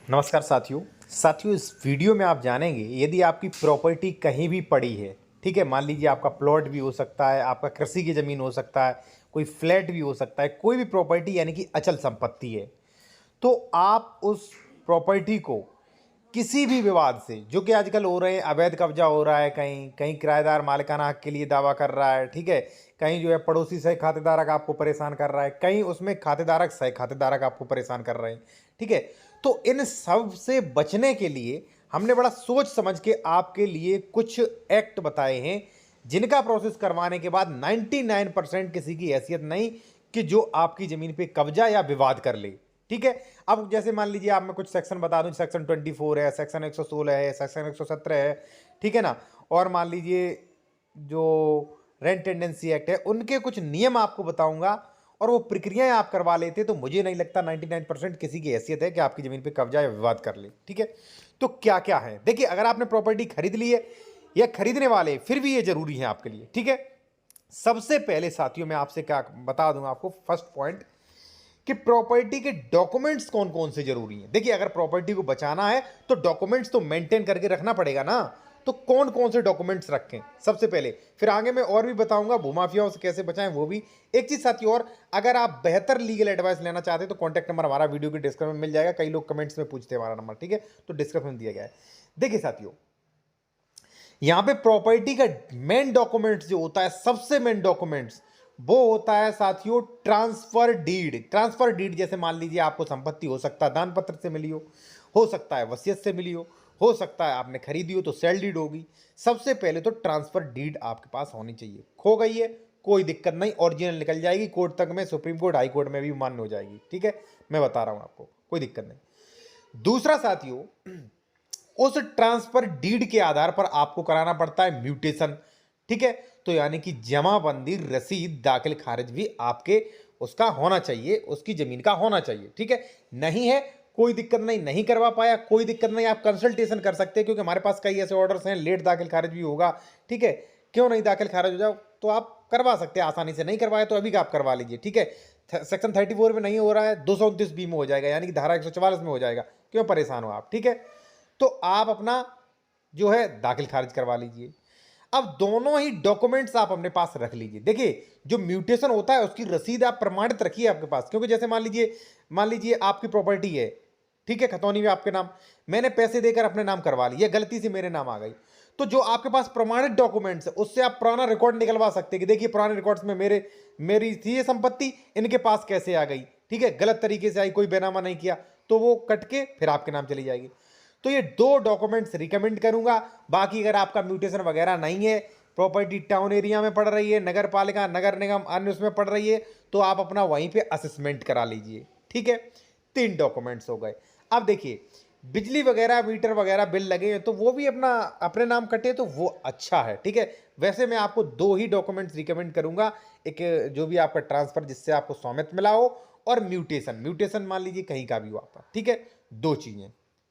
नमस्कार साथियों इस वीडियो में आप जानेंगे यदि आपकी प्रॉपर्टी कहीं भी पड़ी है। ठीक है, मान लीजिए आपका प्लॉट भी हो सकता है, आपका कृषि की ज़मीन हो सकता है, कोई फ्लैट भी हो सकता है, कोई भी प्रॉपर्टी यानी कि अचल संपत्ति है। तो आप उस प्रॉपर्टी को किसी भी विवाद से, जो कि आजकल हो रहे हैं, अवैध कब्जा हो रहा है, कहीं कहीं किराएदार मालिकाना हक के लिए दावा कर रहा है, ठीक है, कहीं जो है पड़ोसी सह खातेदारक आपको परेशान कर रहा है, कहीं उसमें खातेदारक सह खातेदारक आपको परेशान कर रहे हैं। ठीक है, तो इन सब से बचने के लिए हमने बड़ा सोच समझ के आपके लिए कुछ एक्ट बताए हैं, जिनका प्रोसेस करवाने के बाद 99% किसी की हैसियत नहीं कि जो आपकी ज़मीन पे कब्जा या विवाद कर ले। ठीक है, अब जैसे मान लीजिए आप, मैं कुछ सेक्शन बता दूं, सेक्शन 24 है, सेक्शन 116 है, सेक्शन 117 है, ठीक है ना, और मान लीजिए जो रेंट टेंडेंसी एक्ट है, उनके कुछ नियम आपको बताऊंगा और वो प्रक्रियाएं आप करवा लेते तो मुझे नहीं लगता 99% किसी की हैसियत है कि आपकी ज़मीन पे कब्जा या विवाद कर ले। ठीक है, तो क्या क्या है देखिए, अगर आपने प्रॉपर्टी खरीद ली है या खरीदने वाले, फिर भी ये जरूरी है आपके लिए। ठीक है, सबसे पहले साथियों मैं आपसे क्या बता दूं, आपको फर्स्ट पॉइंट कि प्रॉपर्टी के डॉक्यूमेंट्स कौन कौन से जरूरी हैं। देखिए, अगर प्रॉपर्टी को बचाना है तो डॉक्यूमेंट्स तो मेंटेन करके रखना पड़ेगा ना, तो कौन कौन से डॉक्यूमेंट्स रखें सबसे पहले, फिर आगे मैं और भी बताऊंगा भूमाफियाओं से कैसे बचाएं वो भी। एक चीज साथी और, अगर आप बेहतर लीगल एडवाइस लेना चाहते हैं तो कॉन्टैक्ट नंबर हमारा वीडियो के डिस्क्रिप्शन में मिल जाएगा। कई लोग कमेंट्स में पूछते हैं हमारा नंबर, ठीक है, तो डिस्क्रिप्शन में दिया गया है। देखिए साथियों, यहां पे प्रॉपर्टी का मेन डॉक्यूमेंट्स जो होता है, सबसे मेन डॉक्यूमेंट्स वो होता है साथियों ट्रांसफर डीड। ट्रांसफर डीड जैसे मान लीजिए आपको संपत्ति हो सकता है दान पत्र से मिली हो सकता है वसीयत से मिली हो सकता है आपने खरीदी हो तो सेल डीड होगी। सबसे पहले तो ट्रांसफर डीड आपके पास होनी चाहिए। खो गई है कोई दिक्कत नहीं, ओरिजिनल निकल जाएगी, कोर्ट तक में, सुप्रीम कोर्ट, हाई कोर्ट में भी मान्य हो जाएगी। ठीक है, मैं बता रहा हूं आपको, कोई दिक्कत नहीं। दूसरा साथियों, उस ट्रांसफर डीड के आधार पर आपको कराना पड़ता है म्यूटेशन। ठीक है, तो यानी कि जमाबंदी, रसीद, दाखिल खारिज भी आपके उसका होना चाहिए, उसकी जमीन का होना चाहिए। ठीक है, नहीं है कोई दिक्कत नहीं, नहीं करवा पाया कोई दिक्कत नहीं, आप कंसल्टेशन कर सकते हैं, क्योंकि हमारे पास कई ऐसे ऑर्डर्स हैं लेट दाखिल खारिज भी होगा। ठीक है, क्यों नहीं दाखिल खारिज हो जाओ तो आप करवा सकते हैं आसानी से, नहीं करवाए तो अभी का आप करवा लीजिए। ठीक है, सेक्शन 34 में नहीं हो रहा है, 229 बी में हो जाएगा, यानी कि धारा 144 में हो जाएगा। क्यों परेशान हो आप। ठीक है, तो आप अपना जो है दाखिल खारिज करवा लीजिए। अब दोनों ही डॉक्यूमेंट्स आप अपने पास रख लीजिए। देखिए, जो म्यूटेशन होता है उसकी रसीद आप प्रमाणित रखिए आपके पास, क्योंकि जैसे मान लीजिए आपकी प्रॉपर्टी है, ठीक है, खतौनी में आपके नाम, मैंने पैसे देकर अपने नाम करवा ली, गलती से मेरे नाम आ गई, तो जो आपके पास प्रमाणित डॉक्यूमेंट्स है उससे आप पुराना रिकॉर्ड निकलवा सकते हैं कि देखिए पुराने रिकॉर्ड्स में मेरी थी ये संपत्ति, इनके पास कैसे आ गई। ठीक है, गलत तरीके से आई, कोई बेनामा नहीं किया, तो वो कट के फिर आपके नाम चली जाएगी। तो ये दो डॉक्यूमेंट्स रिकमेंड करूंगा। बाकी अगर आपका म्यूटेशन वगैरह नहीं है, प्रॉपर्टी टाउन एरिया में पड़ रही है, नगर पालिका, नगर निगम, अन्य उसमें पड़ रही है, तो आप अपना वहीं पे असेसमेंट करा लीजिए। ठीक है, 3 डॉक्यूमेंट्स हो गए। अब देखिए, बिजली वगैरह, मीटर वगैरह बिल लगे हैं तो वो भी अपने नाम कटे तो वो अच्छा है। ठीक है, वैसे मैं आपको 2 ही डॉक्यूमेंट्स रिकमेंड करूंगा, एक जो भी आपका ट्रांसफर जिससे आपको स्वामित्व मिला हो, और म्यूटेशन। म्यूटेशन मान लीजिए कहीं का भी हो आपका। ठीक है, 2 चीजें।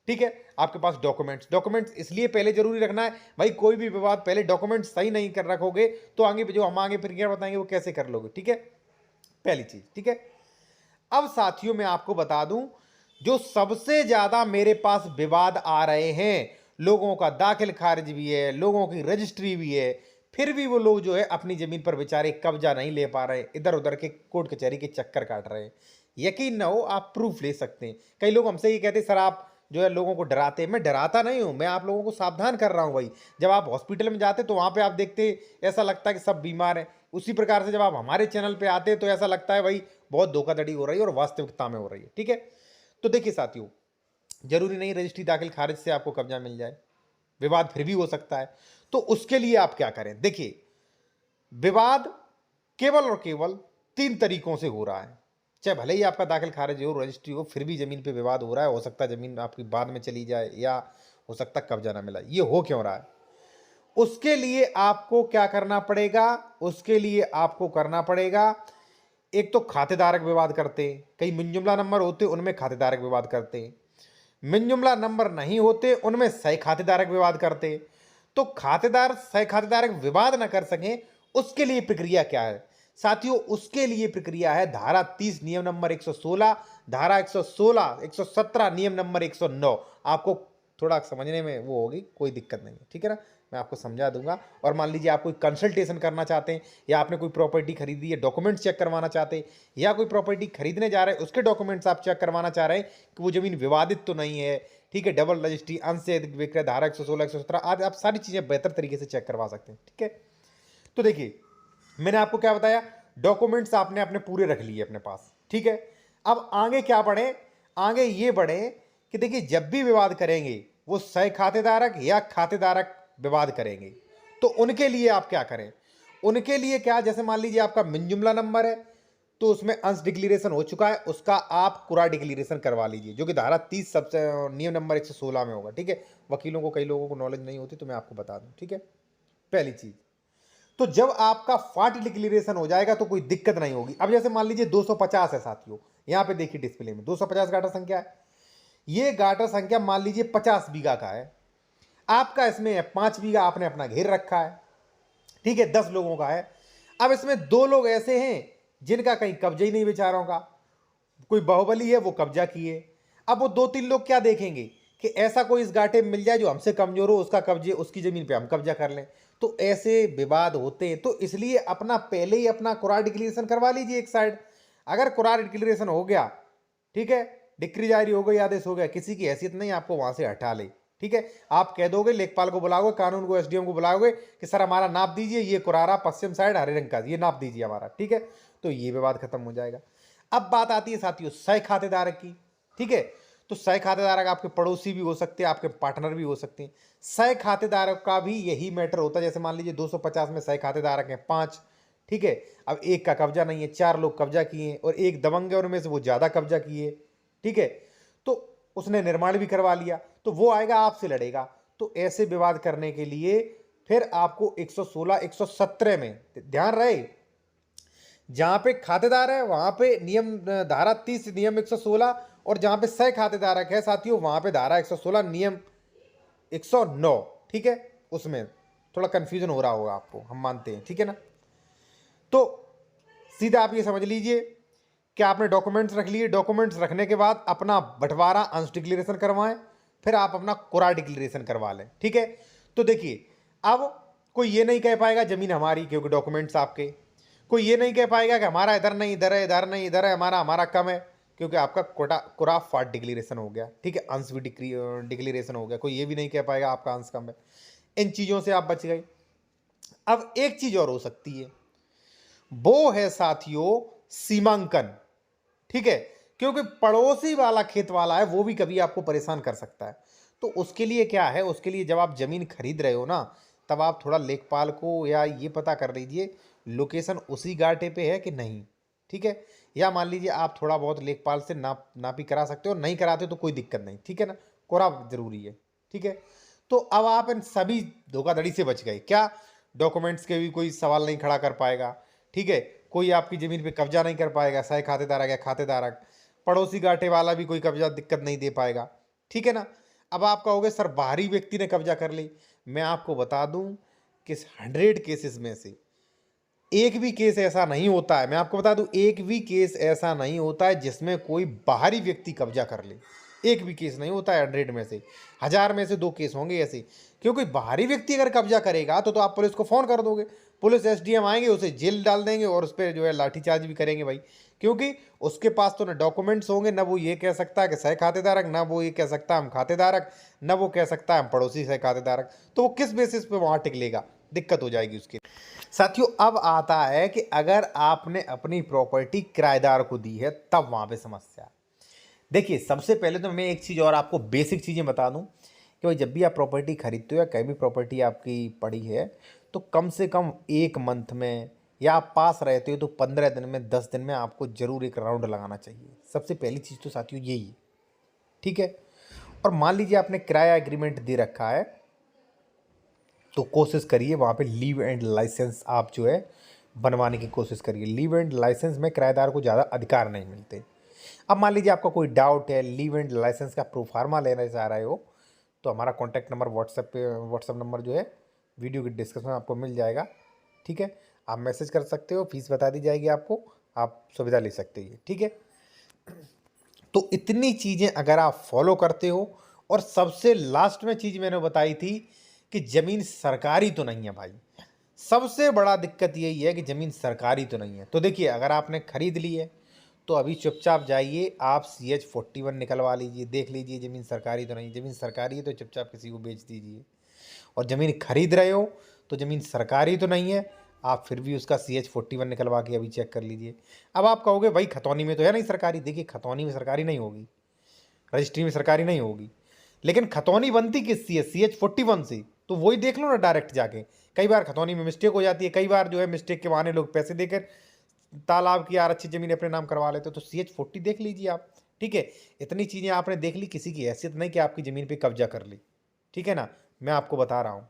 ठीक है, आपके पास डॉक्यूमेंट्स इसलिए पहले जरूरी रखना है भाई, कोई भी विवाद पहले डॉक्यूमेंट्स सही नहीं कर रखोगे तो आगे जो हम आगे प्रक्रिया बताएंगे वो कैसे कर लोगे। ठीक है, पहली चीज। ठीक है, अब साथियों मैं आपको बता दूं, जो सबसे ज्यादा मेरे पास विवाद आ रहे हैं, लोगों का दाखिल खारिज भी है, लोगों की रजिस्ट्री भी है, फिर भी वो लोग जो है अपनी जमीन पर बेचारे कब्जा नहीं ले पा रहे, इधर उधर के कोर्ट कचहरी के चक्कर काट रहे हैं। यकीन ना हो, आप प्रूफ ले सकते हैं। कई लोग हमसे ये कहते हैं सर आप जो है लोगों को डराते हैं। मैं डराता नहीं हूं, मैं आप लोगों को सावधान कर रहा हूं भाई। जब आप हॉस्पिटल में जाते तो वहां पे आप देखते ऐसा लगता है कि सब बीमार हैं, उसी प्रकार से जब आप हमारे चैनल पे आते तो ऐसा लगता है भाई बहुत धोखाधड़ी हो रही है और वास्तविकता में हो रही है। ठीक है, तो देखिए साथियों, जरूरी नहीं रजिस्ट्री दाखिल खारिज से आपको कब्जा मिल जाए, विवाद फिर भी हो सकता है। तो उसके लिए आप क्या करें, देखिए, विवाद केवल और केवल 3 तरीकों से हो रहा है। चाहे भले ही आपका दाखिल खारिज हो, रजिस्ट्री हो, फिर भी जमीन पे विवाद हो रहा है। हो सकता है जमीन आपकी बाद में चली जाए, या हो सकता है कब्जा ना मिला। ये हो क्यों रहा है, उसके लिए आपको क्या करना पड़ेगा, उसके लिए आपको करना पड़ेगा, एक तो खातेदारक विवाद करते हैं, कई मिनजुमला नंबर होते उनमें खातेदारक विवाद करते हैं, मिनजुमला नंबर नहीं होते उनमें सह खातेदारक विवाद करते हैं। तो खातेदार सह खातेदारक विवाद ना कर सकें उसके लिए प्रक्रिया क्या है, साथियों उसके लिए प्रक्रिया है धारा 30 नियम नंबर 116, धारा 116, 117 नियम नंबर 109। आपको थोड़ा समझने में वो होगी, कोई दिक्कत नहीं है, ठीक है ना, मैं आपको समझा दूंगा। और मान लीजिए आप कोई कंसल्टेशन करना चाहते हैं, या आपने कोई प्रॉपर्टी खरीदी है, डॉक्यूमेंट्स चेक करवाना चाहते हैं, या कोई प्रॉपर्टी खरीदने जा रहे हैं उसके डॉक्यूमेंट्स आप चेक करवाना चाह रहे हैं कि वो जमीन विवादित तो नहीं है, ठीक है, डबल रजिस्ट्री, अंश से अधिक विक्रय, धारा 116, 117 आदि, आप सारी चीजें बेहतर तरीके से चेक करवा सकते हैं, ठीक है। तो देखिए मैंने आपको क्या बताया, डॉक्यूमेंट्स आपने अपने पूरे रख लिए अपने पास, ठीक है। अब आगे क्या बढ़े, आगे ये बढ़े कि देखिए जब भी विवाद करेंगे वो सह खातेदारक या खातेदारक विवाद करेंगे, तो उनके लिए आप क्या करें, उनके लिए क्या, जैसे मान लीजिए आपका मिन जुमला नंबर है तो उसमें अंश डिक्लेरेशन हो चुका है, उसका आप कुरा डिक्लेरेशन करवा लीजिए, जो कि धारा 30 सबसे नियम नंबर 116 में होगा, ठीक है। वकीलों को, कई लोगों को नॉलेज नहीं होती तो मैं आपको बता दूं, ठीक है। पहली चीज, तो जब आपका फाट डिक्लेरेशन हो जाएगा तो कोई दिक्कत नहीं होगी। अब जैसे मान लीजिए 250 है साथियों, यहां पे देखिए डिस्प्ले में 250 गाटर संख्या है, ये गाटर संख्या मान लीजिए 50 बीघा का है, आपका इसमें 5 बीघा आपने अपना घेर रखा है, ठीक है, 10 लोगों का है। अब इसमें 2 लोग ऐसे हैं जिनका कहीं कब्जा ही नहीं बेचारों का, कोई बाहुबली है वो कब्जा किए। अब वो 2-3 लोग क्या देखेंगे कि ऐसा कोई इस गाटे में मिल जाए जो हमसे कमजोर हो, उसका कब्जे, उसकी जमीन पे हम कब्जा कर लें, तो ऐसे विवाद होते हैं। तो इसलिए अपना पहले ही अपना कुरार डिक्लेरेशन करवा लीजिए एक साइड। अगर कुरार डिक्लेरेशन हो गया, ठीक है, डिक्री जारी हो गई, आदेश हो गया, किसी की हैसियत नहीं आपको वहां से हटा ले, ठीक है। आप कह दोगे, लेखपाल को बुलाओगे, कानून को, एसडीएम को बुलाओगे कि सर हमारा नाप दीजिए, ये कुरारा पश्चिम साइड हरे रंग का, ये नाप दीजिए हमारा, ठीक है, तो ये विवाद खत्म हो जाएगा। अब बात आती है साथियों सह खातेदारक की, ठीक है। तो सह खातेदारक आपके पड़ोसी भी हो सकते हैं, आपके पार्टनर भी हो सकते हैं। सह खातेदारक का भी यही मैटर होता है, जैसे मान लीजिए 250 में सह खातेदारक हैं 5, ठीक है। अब एक का कब्जा नहीं है, 4 लोग कब्जा किए हैं और एक दबंग है उनमें से, वो ज्यादा कब्जा किए, ठीक है, तो उसने निर्माण भी करवा लिया, तो वो आएगा आपसे लड़ेगा। तो ऐसे विवाद करने के लिए फिर आपको 116, 117 में ध्यान रहे, जहां पे खातेदार है वहां पे नियम धारा 30 नियम 116, और जहां पे सह खातेदारक है साथियों वहां पे धारा 116 नियम 109, ठीक है। उसमें थोड़ा कंफ्यूजन हो रहा होगा आपको, हम मानते हैं, ठीक है ना। तो सीधा आप ये समझ लीजिए कि आपने डॉक्यूमेंट्स रख लिए, डॉक्यूमेंट्स रखने के बाद अपना बंटवारा अंश डिक्लेरेशन करवाएं, फिर आप अपना कुरा डिक्लेरेशन करवा लें, ठीक है। तो देखिए अब कोई ये नहीं कह पाएगा जमीन हमारी, क्योंकि डॉक्यूमेंट्स आपके। कोई ये नहीं कह पाएगा कि हमारा इधर नहीं इधर है, इधर नहीं इधर है, हमारा हमारा कम है, क्योंकि आपका कोटा कुरा फाट डिक्लेरेशन हो गया, ठीक है, अंश भी डिक्लेरेशन हो गया। कोई ये भी नहीं कह पाएगा आपका अंश कम है। इन चीजों से आप बच गए। अब एक चीज और हो सकती है, वो है साथियों सीमांकन, ठीक है, क्योंकि पड़ोसी वाला खेत वाला है, वो भी कभी आपको परेशान कर सकता है। तो उसके लिए क्या है, उसके लिए जब आप जमीन खरीद रहे हो ना, तब आप थोड़ा लेखपाल को या ये पता कर लीजिए लोकेशन उसी गाटे पे है कि नहीं, ठीक है। या मान लीजिए आप थोड़ा बहुत लेखपाल से नापी करा सकते हो, नहीं कराते तो कोई दिक्कत नहीं, ठीक है ना, कोरा जरूरी है, ठीक है। तो अब आप इन सभी धोखाधड़ी से बच गए, क्या, डॉक्यूमेंट्स के भी कोई सवाल नहीं खड़ा कर पाएगा, ठीक है, कोई आपकी जमीन पे कब्जा नहीं कर पाएगा, सह खातेदारक या खातेदारक, पड़ोसी गाटे वाला भी कोई कब्जा दिक्कत नहीं दे पाएगा, ठीक है ना। अब आप कहोगे सर बाहरी व्यक्ति ने कब्जा कर ली, मैं आपको बता दूं कि 100 केसेस में से एक भी केस ऐसा नहीं होता है, मैं आपको बता दूं, एक भी केस ऐसा नहीं होता है जिसमें कोई बाहरी व्यक्ति कब्जा कर ले। एक भी केस नहीं होता है 100 में से, 1000 में से 2 केस होंगे ऐसे। क्योंकि बाहरी व्यक्ति अगर कब्जा करेगा तो आप पुलिस को फोन कर दोगे, पुलिस एसडीएम आएंगे, उसे जेल डाल देंगे और उस पर जो है लाठीचार्ज भी करेंगे भाई। क्योंकि उसके पास तो ना डॉक्यूमेंट्स होंगे, ना वो ये कह सकता है कि सह खातेदारक, ना वो ये कह सकता है हम खातेदारक, ना वो कह सकता है हम पड़ोसी सह खातेदारक। तो वो किस बेसिस पे वहां टिक लेगा, दिक्कत हो जाएगी उसकी। साथियों अब आता है कि अगर आपने अपनी प्रॉपर्टी किराएदार को दी है तब वहां पे समस्या। देखिए सबसे पहले तो मैं एक चीज और आपको बेसिक चीजें बता दूं कि भाई जब भी आप प्रॉपर्टी खरीदते हो या कहीं भी प्रॉपर्टी आपकी पड़ी है, तो कम से कम 1 मंथ में, या आप पास रहते हो तो 15 दिन में, 10 दिन में आपको जरूर एक राउंड लगाना चाहिए। सबसे पहली चीज तो साथियों यही है, ठीक है। और मान लीजिए आपने किराया एग्रीमेंट दे रखा है, तो कोशिश करिए वहाँ पे लीव एंड लाइसेंस आप जो है बनवाने की कोशिश करिए। लीव एंड लाइसेंस में किराएदार को ज़्यादा अधिकार नहीं मिलते। अब मान लीजिए आपका कोई डाउट है, लीव एंड लाइसेंस का प्रोफार्मा लेना चाह रहे हो, तो हमारा कॉन्टैक्ट नंबर व्हाट्सएप नंबर जो है वीडियो के डिस्क्रिप्शन में आपको मिल जाएगा, ठीक है। आप मैसेज कर सकते हो, फीस बता दी जाएगी आपको, आप सुविधा ले सकते हैं, ठीक है। तो इतनी चीज़ें अगर आप फॉलो करते हो, और सबसे लास्ट में चीज़ मैंने बताई थी कि ज़मीन सरकारी तो नहीं है भाई। सबसे बड़ा दिक्कत यही है कि ज़मीन सरकारी तो नहीं है। तो देखिए, अगर आपने खरीद ली है तो अभी चुपचाप जाइए, आप CH-41 निकलवा लीजिए, देख लीजिए ज़मीन सरकारी तो नहीं। ज़मीन सरकारी है तो चुपचाप किसी को बेच दीजिए। और ज़मीन खरीद रहे हो तो ज़मीन सरकारी तो नहीं है, आप फिर भी उसका CH-41 निकलवा के अभी चेक कर लीजिए। अब आप कहोगे भाई खतौनी में तो है नहीं सरकारी। देखिए, खतौनी में सरकारी नहीं होगी, रजिस्ट्री में सरकारी नहीं होगी, लेकिन खतौनी बनती किससे है? CH-41 से। तो वही देख लो ना डायरेक्ट जाके। कई बार खतौनी में मिस्टेक हो जाती है, कई बार जो है मिस्टेक के बहाने लोग पैसे देकर तालाब की आरक्षित जमीन अपने नाम करवा लेते हो। तो CH-40 देख लीजिए आप, ठीक है। इतनी चीज़ें आपने देख ली, किसी की हैसियत नहीं कि आपकी ज़मीन पे कब्जा कर ली, ठीक है ना। मैं आपको बता रहा हूँ,